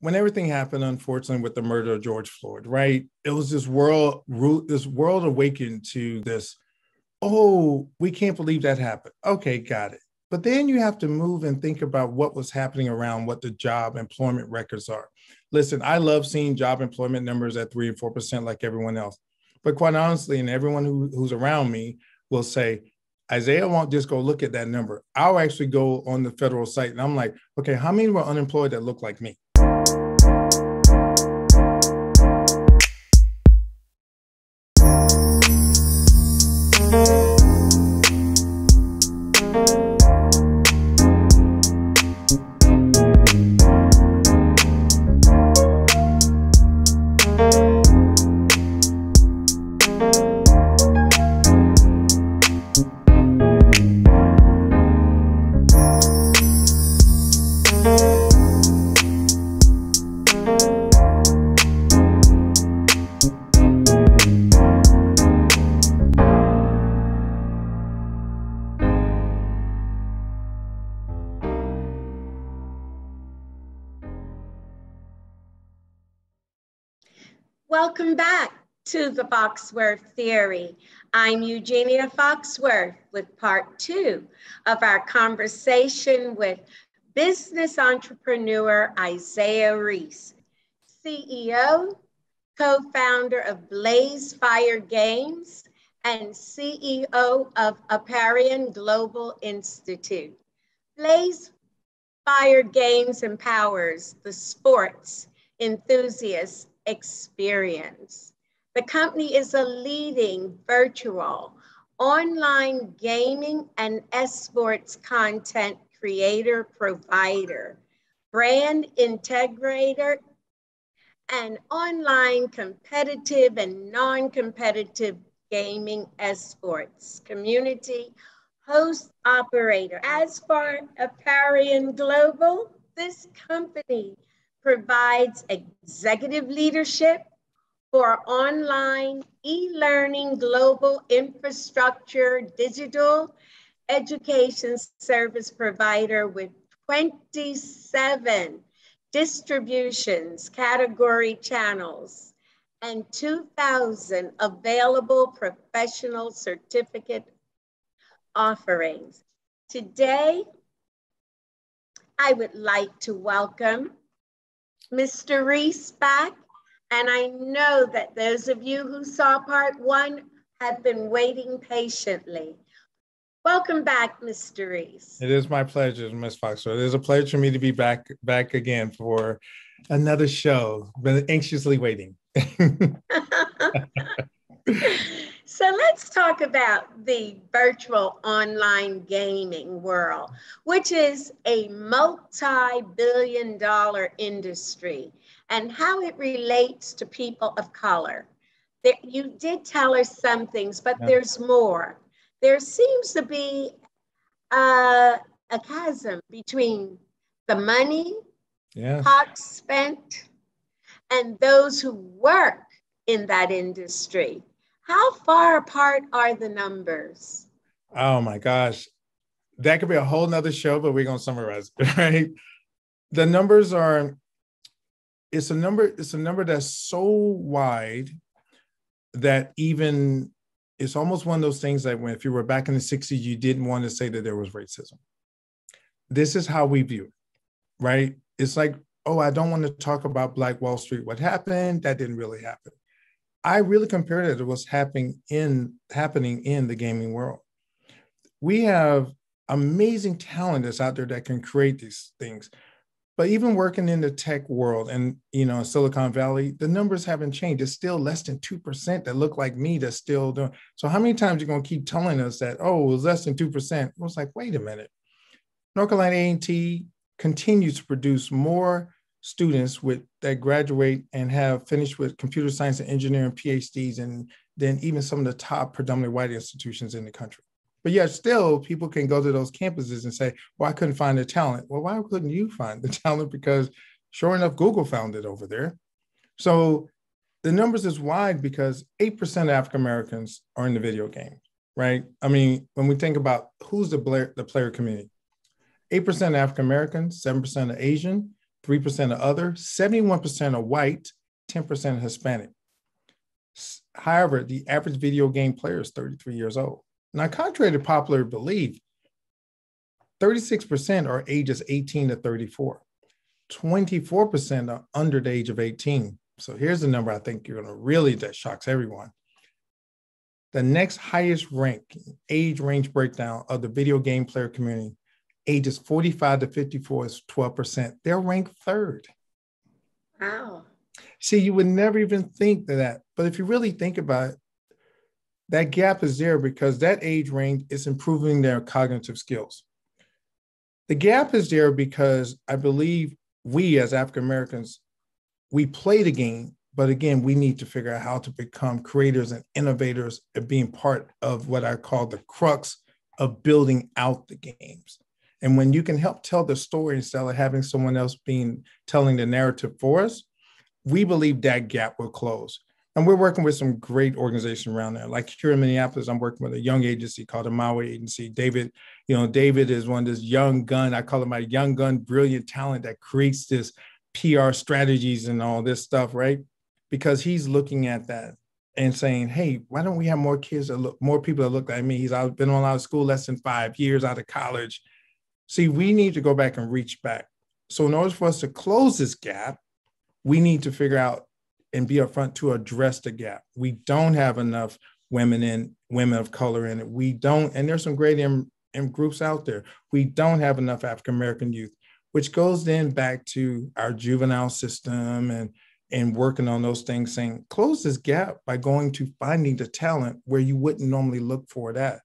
when everything happened, unfortunately, with the murder of George Floyd, right? It was this world awakened to this, oh, we can't believe that happened. Okay, got it. But then you have to move and think about what was happening around what the job employment records are. Listen, I love seeing job employment numbers at 3 and 4% like everyone else. But quite honestly, and everyone who's around me will say, Isiah won't just go look at that number. I'll actually go on the federal site and I'm like, okay, how many were unemployed that look like me? Welcome back to the Foxworth Theory. I'm Eugenia Foxworth with part 2 of our conversation with business entrepreneur Isiah Reese, CEO, co-founder of Blaze Fire Games, and CEO of Aparian Global Institute. Blaze Fire Games empowers the sports enthusiasts experience. The company is a leading virtual online gaming and esports content creator provider, brand integrator, and online competitive and non-competitive gaming esports community host operator. As for Aparian Global, this company provides executive leadership for online e-learning global infrastructure digital education service provider with 27 distributions, category channels, and 2,000 available professional certificate offerings. Today, I would like to welcome Mr. Reese back, and I know that those of you who saw part 1 have been waiting patiently. Welcome back, Mr. Reese. It is my pleasure, Ms. Foxworth. It is a pleasure for me to be back again for another show. Been anxiously waiting. So let's talk about the virtual online gaming world, which is a multi-billion-dollar industry, and how it relates to people of color. You did tell us some things, but there's more. There seems to be a chasm between the money, pots spent, and those who work in that industry. How far apart are the numbers? Oh my gosh. That could be a whole nother show, but we're going to summarize it, right? The numbers are, it's a number that's so wide that even, it's almost one of those things that when, if you were back in the 60s, you didn't want to say that there was racism. This is how we view it, right? It's like, oh, I don't want to talk about Black Wall Street. What happened? That didn't really happen. I really compared it to what's happening in the gaming world. We have amazing talent that's out there that can create these things. But even working in the tech world and, Silicon Valley, the numbers haven't changed. It's still less than 2% that look like me that's still doing. So how many times are you going to keep telling us that, oh, it was less than 2%? It was like, wait a minute. North Carolina A&T continues to produce more students that graduate and have finished with computer science and engineering PhDs, and then even some of the top predominantly white institutions in the country. But yet still people can go to those campuses and say, well, I couldn't find the talent. Well, why couldn't you find the talent? Because sure enough, Google found it over there. So the numbers is wide because 8% of African Americans are in the video game, right? I mean, when we think about who's the player community, 8% African Americans, 7% are Asian, 3% are other, 71% are white, 10% Hispanic. However, the average video game player is 33 years old. Now, contrary to popular belief, 36% are ages 18 to 34. 24% are under the age of 18. So here's the number I think you're going to really, that shocks everyone. The next highest rank age range breakdown of the video game player community, ages 45 to 54, is 12%. They're ranked third. Wow. See, you would never even think that, but if you really think about it, that gap is there because that age range is improving their cognitive skills. The gap is there because I believe we as African Americans, we play the game, but again, we need to figure out how to become creators and innovators and being part of what I call the crux of building out the games. And when you can help tell the story instead of having someone else telling the narrative for us, we believe that gap will close. And we're working with some great organizations around there. Like here in Minneapolis, I'm working with a young agency called the Maui Agency. David is one of this young gun, I call him my young gun, brilliant talent that creates this PR strategies and all this stuff, right? Because he's looking at that and saying, hey, why don't we have more kids more people that look like me? He's been on out of school less than 5 years, out of college. See, we need to go back and reach back. So in order for us to close this gap, we need to figure out and be upfront to address the gap. We don't have enough women of color in it. We don't, and there's some great groups out there. We don't have enough African-American youth, which goes then back to our juvenile system and working on those things, saying, close this gap by going to finding the talent where you wouldn't normally look for it at.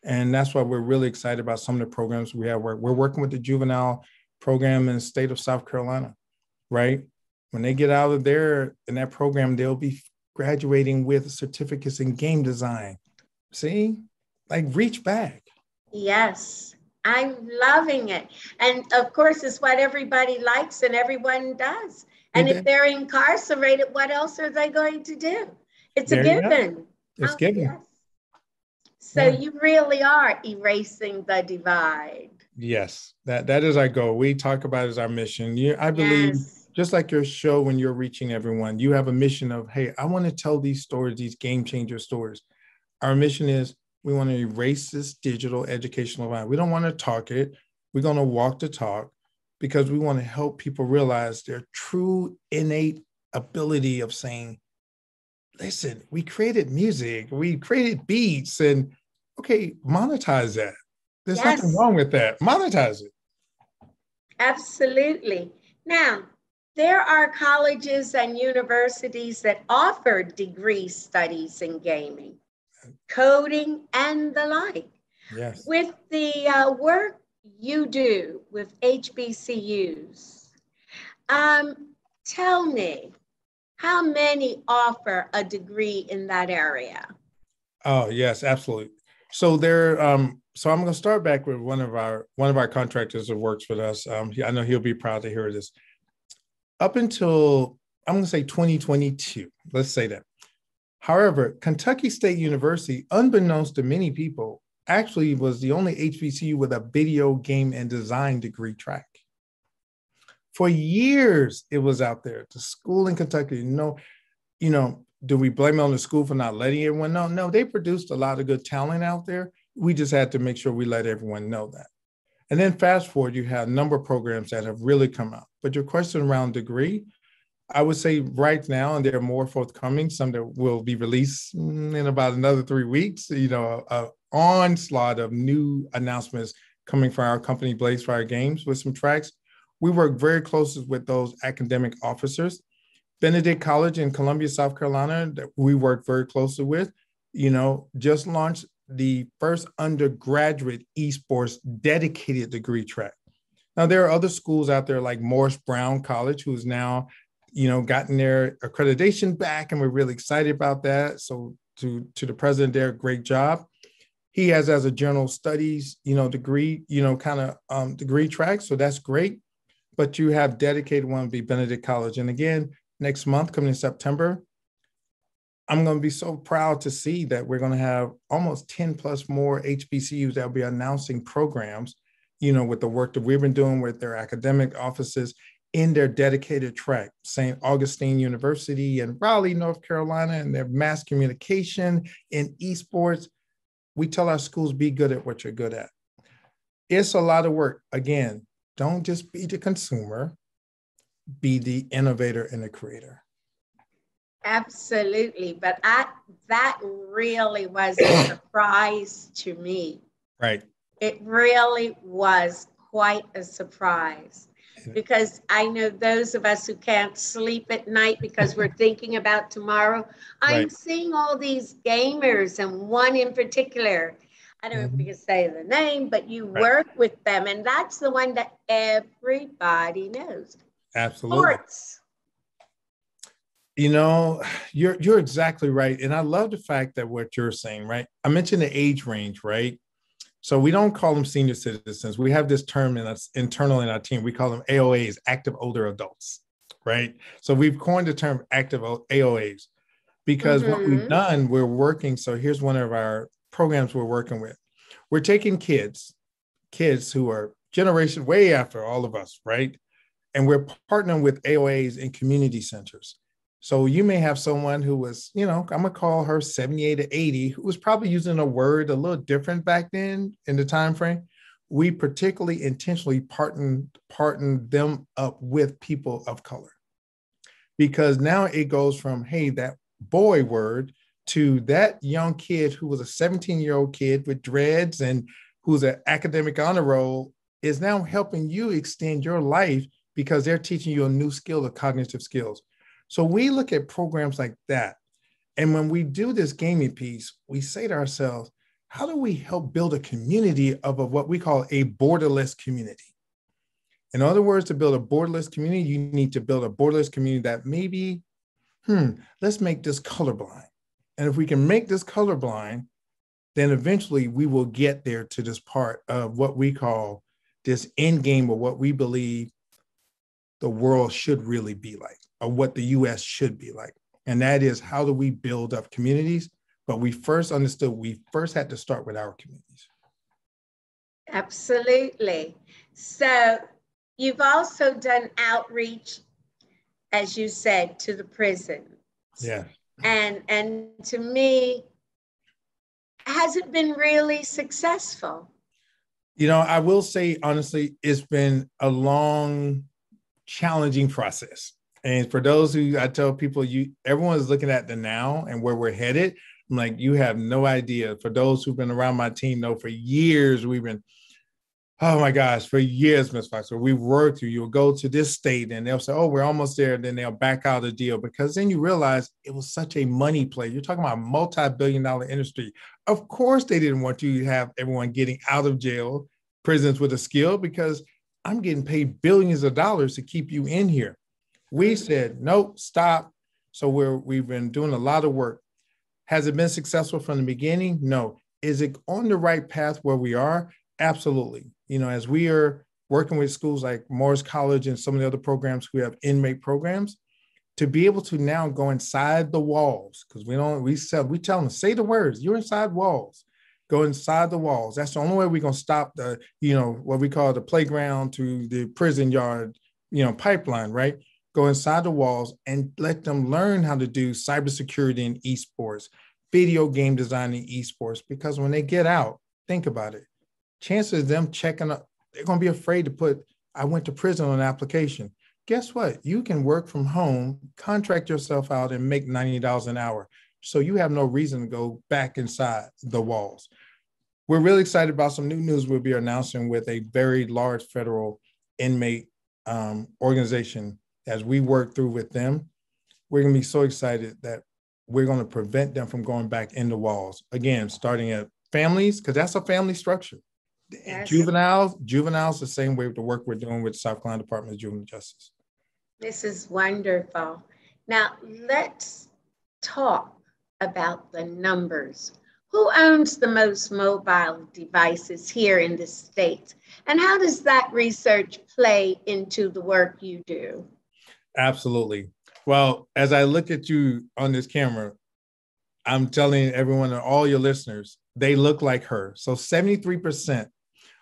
And that's why we're really excited about some of the programs we have. We're working with the juvenile program in the state of South Carolina, right? When they get out of there in that program, they'll be graduating with certificates in game design. See, like reach back. Yes, I'm loving it. And of course, it's what everybody likes and everyone does. And if they're incarcerated, what else are they going to do? It's a given. It's given. Yes. So you really are erasing the divide. Yes, that is our goal. We talk about it as our mission. I believe, just like your show, when you're reaching everyone, you have a mission of, hey, I want to tell these stories, these game changer stories. Our mission is we want to erase this digital educational divide. We don't want to talk it. We're going to walk the talk because we want to help people realize their true innate ability of saying, listen, we created music, we created beats, and okay, monetize that. There's nothing wrong with that. Monetize it. Absolutely. Now, there are colleges and universities that offer degree studies in gaming, coding, and the like. Yes. With the work you do with HBCUs, tell me, how many offer a degree in that area? Oh, yes, absolutely. So so I'm going to start back with one of our contractors that works with us. I know he'll be proud to hear this. Up until, I'm going to say 2022, let's say that. However, Kentucky State University, unbeknownst to many people, actually was the only HBCU with a video game and design degree track. For years, it was out there. The school in Kentucky, do we blame it on the school for not letting everyone know? No, they produced a lot of good talent out there. We just had to make sure we let everyone know that. And then fast forward, you have a number of programs that have really come out. But your question around degree, I would say right now, and there are more forthcoming, some that will be released in about another 3 weeks, an onslaught of new announcements coming from our company, Blazefire Games, with some tracks. We work very closely with those academic officers. Benedict College in Columbia, South Carolina, that we work very closely with, just launched the first undergraduate esports dedicated degree track. Now, there are other schools out there like Morris Brown College, who's now, gotten their accreditation back, and we're really excited about that. So to the president there, great job. He has as a general studies, degree, degree track. So that's great. But you have dedicated one to be Benedict College. And again, next month, coming in September, I'm going to be so proud to see that we're going to have almost 10 plus more HBCUs that will be announcing programs, with the work that we've been doing with their academic offices in their dedicated track, St. Augustine University in Raleigh, North Carolina, and their mass communication in esports. We tell our schools, be good at what you're good at. It's a lot of work. Again, don't just be the consumer, be the innovator and the creator. Absolutely. But that really was a surprise to me. Right. It really was quite a surprise, because I know those of us who can't sleep at night because we're thinking about tomorrow. I'm Right. seeing all these gamers, and one in particular, I don't know if we can say the name, but you work with them, and that's the one that everybody knows. Absolutely. Sports. You know, you're exactly right. And I love the fact that what you're saying, right? I mentioned the age range, right? So we don't call them senior citizens. We have this term internal in our team. We call them AOAs, active older adults, right? So we've coined the term active AOAs because what we've done, we're working. So here's one of our programs we're working with. We're taking kids who are generation way after all of us, right? And we're partnering with AOAs and community centers. So you may have someone who was, I'm going to call her 78 to 80, who was probably using a word a little different back then in the time frame. We particularly intentionally partnered them up with people of color, because now it goes from, hey, that boy word, to that young kid who was a 17-year-old kid with dreads and who's an academic honor roll is now helping you extend your life because they're teaching you a new skill of cognitive skills. So we look at programs like that. And when we do this gaming piece, we say to ourselves, how do we help build a community of what we call a borderless community? In other words, to build a borderless community, you need to build a borderless community that maybe, let's make this colorblind. And if we can make this colorblind, then eventually we will get there to this part of what we call this end game of what we believe the world should really be like, or what the US should be like. And that is, how do we build up communities? But we first understood we first had to start with our communities. Absolutely. So you've also done outreach, as you said, to the prisons. Yeah. And to me, has it been really successful? I will say, honestly, it's been a long, challenging process. And for those who, I tell people, everyone is looking at the now and where we're headed. I'm like, you have no idea. For those who've been around my team, know for years we've been, oh my gosh, for years, Ms. Foxworth, we've worked through. You'll go to this state and they'll say, oh, we're almost there. And then they'll back out of the deal, because then you realize it was such a money play. You're talking about a multi-billion-dollar industry. Of course, they didn't want you to have everyone getting out of jail, prisons with a skill, because I'm getting paid billions of dollars to keep you in here. We said, nope, stop. So we've been doing a lot of work. Has it been successful from the beginning? No. Is it on the right path where we are? Absolutely. As we are working with schools like Morris College and some of the other programs who have inmate programs, to be able to now go inside the walls, because we tell them, say the words, you're inside walls. Go inside the walls. That's the only way we're going to stop the, what we call the playground to the prison yard, pipeline, right? Go inside the walls and let them learn how to do cybersecurity in esports, video game design in esports, because when they get out, think about it. Chances of them checking up, they're going to be afraid to put, I went to prison on an application. Guess what? You can work from home, contract yourself out, and make $90 an hour. So you have no reason to go back inside the walls. We're really excited about some new news we'll be announcing with a very large federal inmate organization. As we work through with them, we're going to be so excited that we're going to prevent them from going back in the walls. Again, starting at families, because that's a family structure. Yes. Juveniles, the same way with the work we're doing with South Carolina Department of Juvenile Justice. This is wonderful. Now, let's talk about the numbers. Who owns the most mobile devices here in the States? And how does that research play into the work you do? Absolutely. Well, as I look at you on this camera, I'm telling everyone and all your listeners, they look like her. So 73%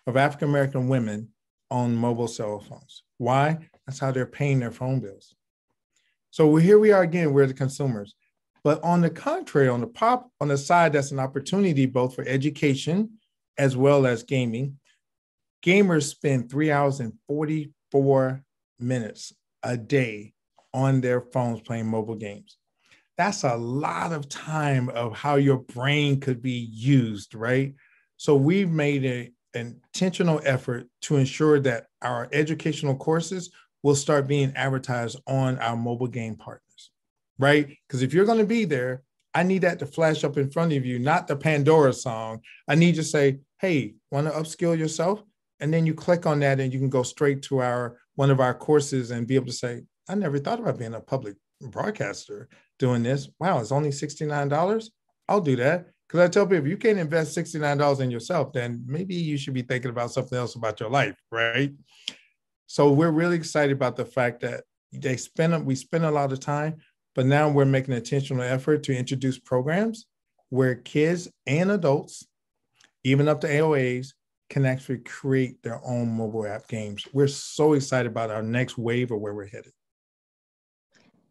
of African-American women own mobile cell phones. Why? That's how they're paying their phone bills. So here we are again, we're the consumers. But on the contrary, on the side, that's an opportunity both for education as well as gaming. Gamers spend 3 hours and 44 minutes a day on their phones playing mobile games. That's a lot of time of how your brain could be used, right? So we've made an intentional effort to ensure that our educational courses will start being advertised on our mobile game partners, right? Because if you're going to be there, I need that to flash up in front of you, not the Pandora song. I need you to say, hey, want to upskill yourself? And then you click on that and you can go straight to one of our courses and be able to say, I never thought about being a public broadcaster doing this. Wow, it's only $69. I'll do that. Because I tell people, if you can't invest $69 in yourself, then maybe you should be thinking about something else about your life, right? So we're really excited about the fact that we spend a lot of time, but now we're making an intentional effort to introduce programs where kids and adults, even up to AOAs, can actually create their own mobile app games. We're so excited about our next wave of where we're headed.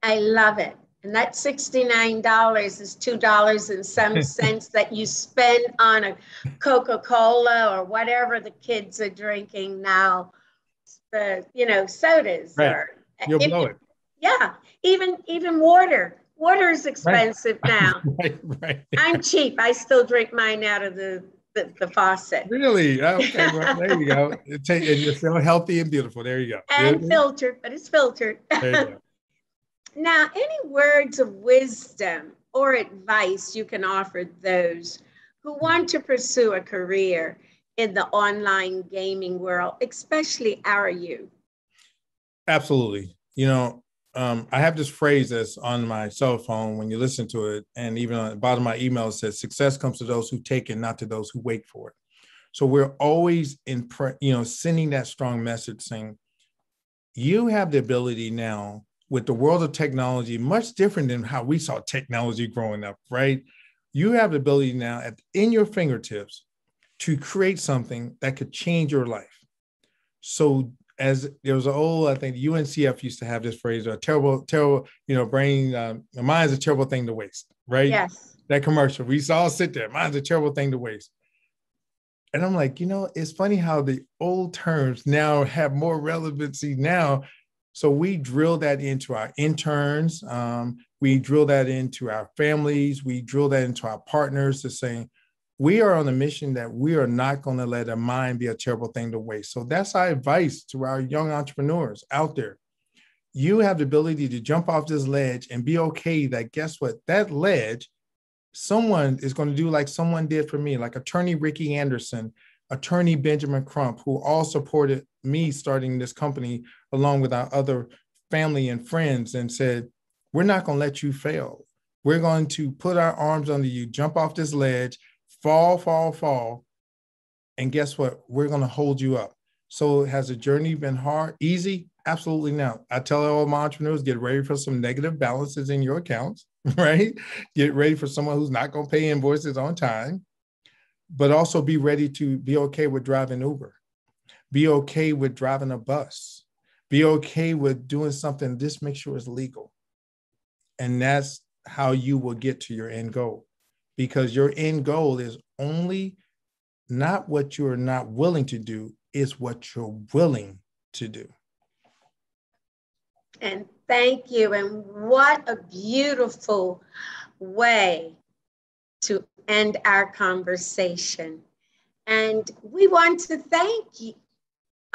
I love it. And that $69 is $2 and some cents that you spend on a Coca-Cola or whatever the kids are drinking now. Sodas. Right. Or you'll blow it. Yeah, even water. Water is expensive now. Right. I'm cheap. I still drink mine out of the faucet. Really? Okay, well, there you go. And you're still healthy and beautiful. There you go. And filtered, but it's filtered. There you go. Now, any words of wisdom or advice you can offer those who want to pursue a career in the online gaming world, especially our youth? Absolutely. I have this phrase that's on my cell phone when you listen to it, and even on the bottom of my email, it says, success comes to those who take it, not to those who wait for it. So we're always sending that strong message saying, you have the ability now with the world of technology, much different than how we saw technology growing up, right? You have the ability now in your fingertips to create something that could change your life. So as there was I think UNCF used to have this phrase, a terrible, brain, mind's a terrible thing to waste, right? Yes. That commercial, we used to all sit there, mind's a terrible thing to waste. And I'm like, it's funny how the old terms now have more relevancy now. So we drill that into our interns. We drill that into our families. We drill that into our partners to say, we are on a mission that we are not going to let a mind be a terrible thing to waste. So that's our advice to our young entrepreneurs out there. You have the ability to jump off this ledge and be okay that, guess what, that ledge, someone is going to do like someone did for me, like attorney Ricky Anderson, attorney Benjamin Crump, who all supported me starting this company along with our other family and friends, and said, we're not going to let you fail. We're going to put our arms under you, jump off this ledge, fall. And guess what? We're going to hold you up. So has the journey been hard, easy? Absolutely not. I tell all my entrepreneurs, get ready for some negative balances in your accounts, right? Get ready for someone who's not going to pay invoices on time, but also be ready to be okay with driving Uber. Be okay with driving a bus. Be okay with doing something, just make sure it's legal. And that's how you will get to your end goal, because your end goal is only not what you're not willing to do, is what you're willing to do. And thank you. And what a beautiful way to end our conversation. And we want to thank you,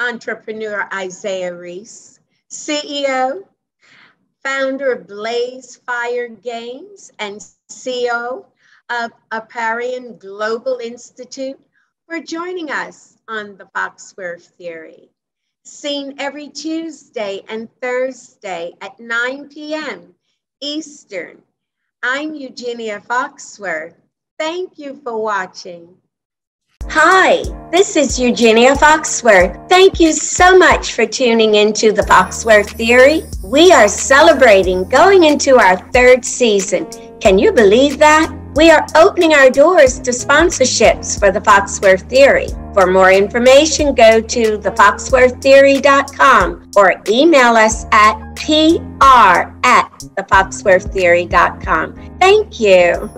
entrepreneur Isiah Reese, CEO, founder of Blaze Fire Games, and CEO of Aparian Global Institute, for joining us on the Foxworth Theory. Seen every Tuesday and Thursday at 9 p.m. Eastern. I'm Eugenia Foxworth. Thank you for watching. Hi, this is Eugenia Foxworth. Thank you so much for tuning into the Foxworth Theory. We are celebrating going into our 3rd season. Can you believe that? We are opening our doors to sponsorships for the Foxworth Theory. For more information, go to thefoxworththeory.com or email us at pr@thefoxworththeory.com. Thank you.